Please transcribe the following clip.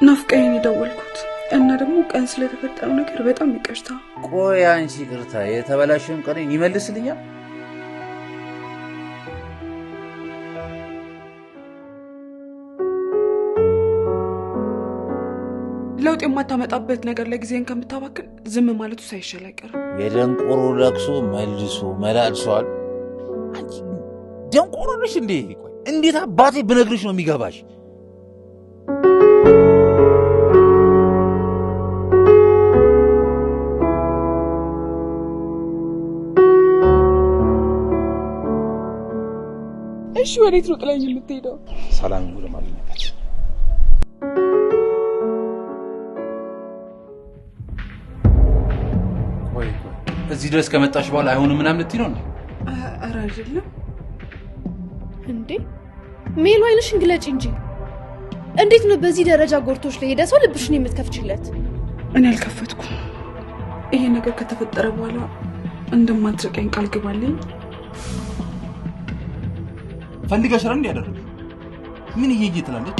ናፍቀኝ ደወልኩት እና ደግሞ ቀን ስለተፈጠረው ነገር በጣም ይቅርታ። ቆይ አንቺ ይቅርታ የተበላሽውን ቀን ይመልስልኛል? ለውጥ የማታመጣበት ነገር ለጊዜን ከምታባክን ዝም ማለቱ ሳይሻል አይቀርም። የደንቆሮ ለቅሶ መልሶ መላልሷል። አንቺ ደንቆሮ ነሽ እንዴ? ቆይ እንዴት አባቴ ብነግርሽ ነው የሚገባሽ? እሺ ወዴት ነው ጥላኝ የምትሄደው? ሰላም ይሁን ማለት እዚህ ድረስ ከመጣሽ በኋላ አይሆንም ምናምን ልትይ ነው እንዴ? ኧረ አይደለም እንዴ ሜሉ አይንሽን ግለጪ እንጂ እንዴት ነው በዚህ ደረጃ ጎርቶሽ ላይ ሄደ ሰው ልብሽን የምትከፍቺለት? እኔ አልከፈትኩም። ይሄ ነገር ከተፈጠረ በኋላ እንደማትርቀኝ ቃል ግባልኝ። ፈልገሽ ረን ያደረገ ምን ይሄ ትላለች?